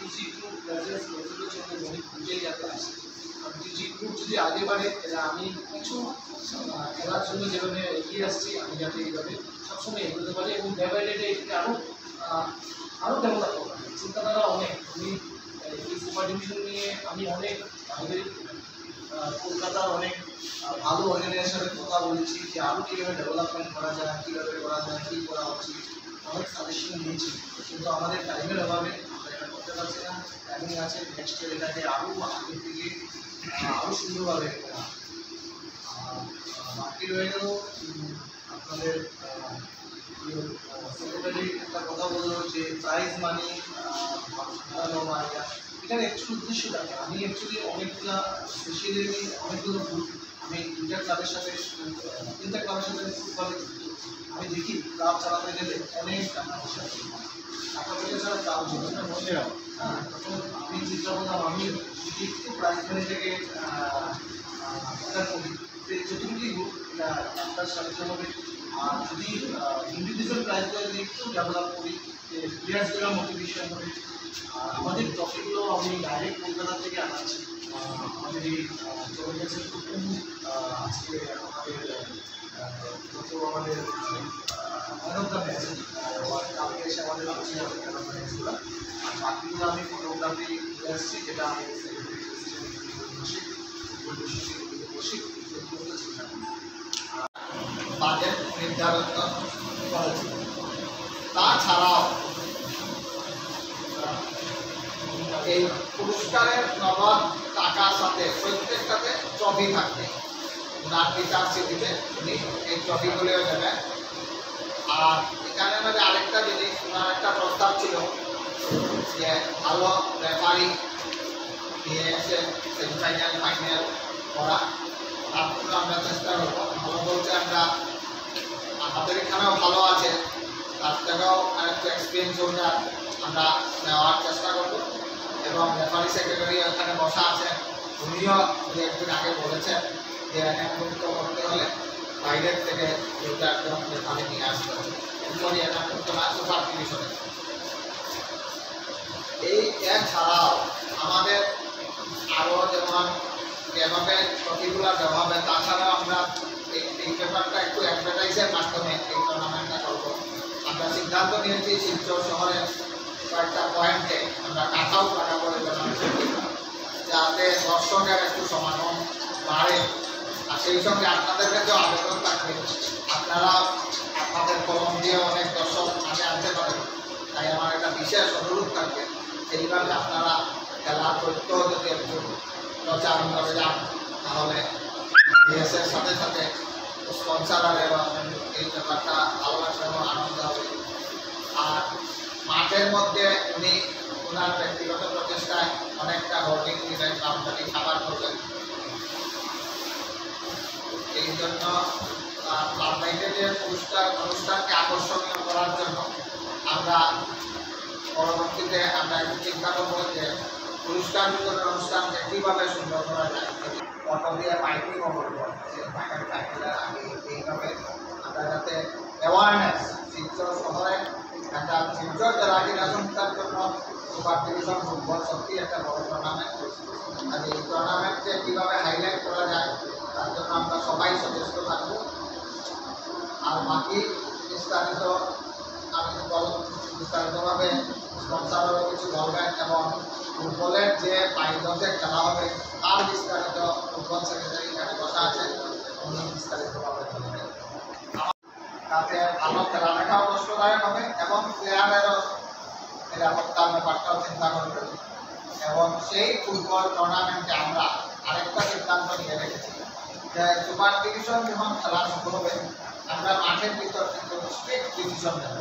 TG group presence কতগুলো জন্য গণিত ভুলেই যাতে আসে আমি টিজি গ্রুপ যদি আগে বাড়ে তাহলে আমি কিছু খেলার জন্য যেভাবে এগিয়ে আসছি আমি যাতে এইভাবে সবসময় এগোতে পারি এবং ডেভেলপে এটাকে আরও ডেভেলপ করতে পারি। চিন্তাধারা অনেক আমি এই সুপার ডিভিশন নিয়ে আমি অনেক আমাদের কলকাতার অনেক ভালো অর্গানাইজেশনের সাথে কথা বলেছি যে আরও কীভাবে ডেভেলপমেন্ট করা যায়, কীভাবে করা যায়, কী করা উচিত, অনেক সাজেশন নিয়েছি, কিন্তু আমাদের টাইমের অভাবে আমরা এটা করতে পারছি না। টাইমিং আছে নেক্সট ইয়ার এটাকে আরও আগের থেকে আরও সুন্দরভাবে করা। বাকি রয়ে গেল আপনাদের সেক্রেটারি একটা কথা বললো যে প্রাইজ মানি বাড়ানো বা এখানে অ্যাকচুয়ালি উদ্দেশ্যটা আমি অ্যাকচুয়ালি অনেকগুলো স্পেশালি অনেকগুলো গ্রুপ আমি ইন্টার ক্লাবের সাথে ফুটবলে আমি দেখি ক্লাব চালাতে গেলে অনেক টাকা পয়সা ছাড়া ক্লাব চলছে না মনে হয়। হ্যাঁ, তখন আমি চিন্তা করলাম আমি যদি একটু প্রাইজ মানি থেকে করি যতটুকুই হোক এটা ডাক্তার সাহায্য হবে। আর যদি ইন্ডিভিজুয়াল প্রাইজগুলো যদি একটু ডেভেলপ করি প্লেয়ার্সগুলো মোটিভেশন হবে। আর আমাদের ট্রফিগুলো আমি ডাইরেক্ট কলকাতা থেকে আনাচ্ছি। আমাদের এই চলে গেছে আজকে আমাদের আমাদের অনেকটা ম্যাচ কালকে এসে আমাদের হচ্ছে ম্যাচগুলো। আর বাকিগুলো আমি ফটোগ্রাফি করে আসছি, যেটা আমি বসে বাজেট নির্ধারণ করেছি। তাছাড়াও এই পুরস্কারের নগদ টাকার সাথে প্রত্যেকটাতে ট্রফি থাকবে। ওনার টিচার স্মৃতিতে উনি এই ট্রফিগুলিও দেবেন। আর এখানে মানে আরেকটা জিনিস, ওনার একটা প্রস্তাব ছিল যে ভালো রেফারি নিয়ে এসে সেমিফাইনাল ফাইনাল করা। তারপরে আমরা চেষ্টা করবো। ভালো বলতে আমাদের এখানেও ভালো আছে, তার থেকেও আরেকটু এক্সপিরিয়েন্স হোল্ডার আমরা নেওয়ার চেষ্টা করবো। এবং রেফারি সেক্রেটারি এখানে বসা আছেন, উনিও দু একদিন আগে বলেছেন যে এনামুক্ত করতে হলে বাইরের থেকে একজন রেফারি নিয়ে আসতে হবে। এরপরই এনামুক্ত না সুপার ডিভিশনে। এই এছাড়াও আমাদের আরও যেমন যেভাবে ট্রফিগুলো দেওয়া হবে, তাছাড়াও আমরা এই পেপারটা একটু অ্যাডভার্টাইজের মাধ্যমে এই টুর্নামেন্টটা করবো। আমরা সিদ্ধান্ত নিয়েছি শিলচর শহরের কয়েকটা পয়েন্টে আমরা কাঁথাও লাগাবো, যাতে দর্শকের একটু সমাগম বাড়ে। আর সেই সঙ্গে আপনাদের কাছেও আবেদন থাকবে, আপনারা আপনাদের কলম দিয়ে অনেক দর্শক আগে আনতে পারেন। তাই আমার একটা বিশেষ অনুরোধ থাকবে, সেইভাবে আপনারা খেলার তথ্য যদি একটু প্রচার করে যান, তাহলে বিএসের সাথে সাথে স্পন্সারেরও এই ব্যাপারটা ভালো লাগবে এবং আনন্দ হবে। আর মাঠের মধ্যে উনি ওনার ব্যক্তিগত প্রচেষ্টায় অনেকটা হোর্ডিং দিবেন, কাউন্টারি খাবার করবেন। এই জন্য ক্লাব নাইটের যে অনুষ্ঠানকে আকর্ষণীয় করার জন্য আমরা পরবর্তীতে আমরা একটু চিন্তা করবো যে পুরস্কার বিতরণের অনুষ্ঠানকে কীভাবে সুন্দর করা যায়। ফটো দিয়ে মাইকিংও করবো যে আগে এইভাবে আমরা যাতে অ্যাওয়ারনেস শিলচর শহরে একটা শিলচর জেলা ক্রীড়া সংস্থার জন্য সুপার ডিভিশন ফুটবল সত্যি একটা বড় টুর্নামেন্ট। আর এই টুর্নামেন্টকে কীভাবে হাইলাইট করা যায় তার জন্য আমরা সবাই সচেষ্ট থাকবো। আর বাকি বিস্তারিত আমি বিস্তারিতভাবে স্পন্সারও কিছু বলবেন এবং ফুটবলের যে পাইলটে খেলা হবে তার বিস্তারিত ফুটবল সেক্রেটারি এখানে বসা আছে, উনি বিস্তারিতভাবে বলবেন। তাতে ভালো খেলা দেখাও কষ্টদায়ক হবে এবং প্লেয়ারেরও নিরাপত্তার ব্যাপারটাও চিন্তা করবেন। এবং সেই ফুটবল টুর্নামেন্টে আমরা আরেকটা সিদ্ধান্ত নিয়ে রেখেছি যে সুপার ডিভিশন যখন খেলা শুরু হবে আমরা মাঠের ভিতর কিন্তু স্ট্রিক্ট ডিসিশন নেব।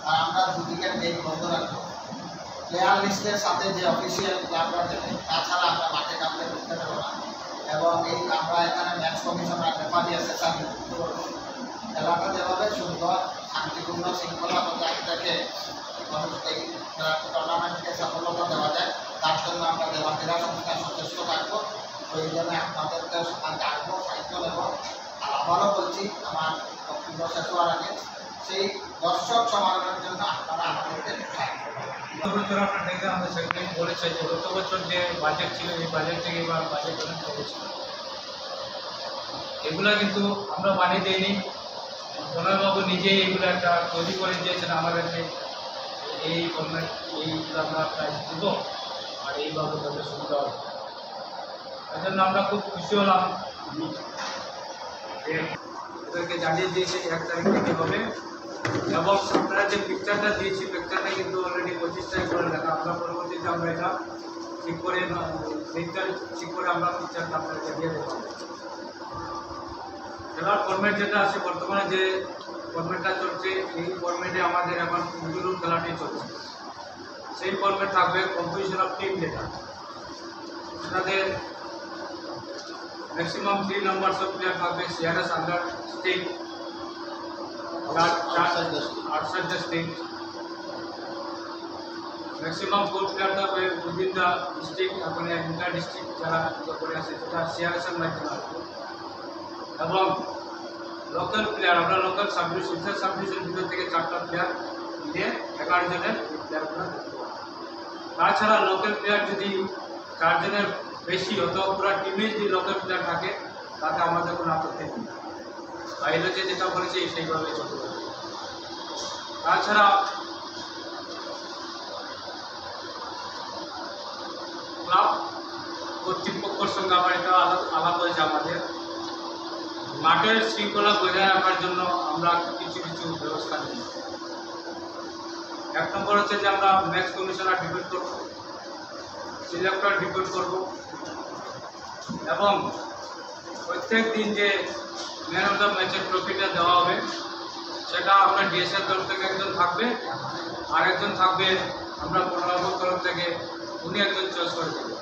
আর আমরা দুদিকের গেট বন্ধ রাখবো। প্লেয়ার লিস্টের সাথে যে অফিসিয়াল ক্লাবরা দেবে, তাছাড়া আমরা মাঠে কামড়ে ঢুকতে দেবো না। এবং এই আমরা এখানে ম্যাচ কমিশনার রেফারি অ্যাসেসার নিযুক্ত করবো। খেলাটা যেভাবে সুন্দর শান্তিপূর্ণ শৃঙ্খলা বজায় রেখে এই টুর্নামেন্টকে সফলতা দেওয়া যায়, তার জন্য আমরা জেলা ক্রীড়া সংস্থা সচেষ্ট থাকবো। ওই জন্য আপনাদেরকে সবাই ডাকবো, সাহায্য নেব। আর আবারও বলছি, আমার বক্তব্য শেষ হওয়ার আগে সেই দর্শক সমাগমের জন্য আপনারা আমাদেরকে সাহায্য করবেন। বছর আপনার দেখে আমাদের সেক্রেটারি বলেছে যে গত বছর যে বাজেট ছিল এই বাজেট থেকে এবার বাজেট অনেক কমেছিল। এগুলো কিন্তু আমরা বানিয়ে দিইনি, প্রণয়বাবু নিজেই এগুলো একটা তৈরি করে দিয়েছেন আমাদেরকে, এই গভর্নমেন্ট এইগুলো আমরা প্রাইজ দেব আর এইভাবে তাদের সুবিধা হবে। তার জন্য আমরা খুব খুশি হলাম, ওদেরকে জানিয়ে দিয়েছি 1 তারিখ থেকে হবে। এবং আপনারা যে পিকচারটা দিয়েছি পিকচারটা কিন্তু অলরেডি 25 তারিখ করে লেখা, আমরা পরবর্তীতে আমরা এটা ঠিক করে পিকচার ঠিক করে আমরা পিকচারটা আপনাদেরকে দিয়ে দেবো। খেলার ফরম্যাট যেটা আছে বর্তমানে যে ফরম্যাটটা চলছে এই ফরম্যাটে আমাদের এখন ইন্ডিভিজুয়াল খেলাটি চলছে। সেই ফরম্যাট থাকবে কম্পিটিশন অফ টিম যেটা, সেটাতে ম্যাক্সিমাম 3 নাম্বারস অফ প্লেয়ার থাকবে, CRS under state outside the state. Maximum 4 player থাকবে within the district, अपने इंटर डिस्ट्रिक्ट যারা করে আছে সেটা সিআরএস এর মাধ্যমে আসবে। এবং লোকাল প্লেয়ার আমরা লোকাল সাবডিভিশন ভিতর থেকে 4টা প্লেয়ার দিয়ে 11 জনের প্লেয়ারগুলো দেখতে পাবো। তাছাড়া লোকাল প্লেয়ার যদি 4 জনের বেশি অথবা পুরো টিমে যদি লোকাল প্লেয়ার থাকে তাতে আমাদের কোনো আপত্তি নেই, বাইরে যেটা বলেছে সেইভাবে চলতে পারে। তাছাড়া ক্লাব কর্তৃপক্ষের সঙ্গে আবার এটা আলাপ হয়েছে আমাদের মাঠের শৃঙ্খলা বজায় রাখার জন্য আমরা কিছু কিছু ব্যবস্থা নিই। 1 নম্বর হচ্ছে যে আমরা ম্যাচ কমিশনার ডিপেন্ড করব, সিলেক্টর ডিপেন্ড করব এবং প্রত্যেক দিন যে ম্যান অফ দ্য ম্যাচের ট্রফিটা দেওয়া হবে সেটা আমরা ডিএসএর তরফ থেকে একজন থাকবে আর একজন থাকবে আমরা প্রণয়বাবুর তরফ থেকে, উনি একজন চয়েস করে দেবেন।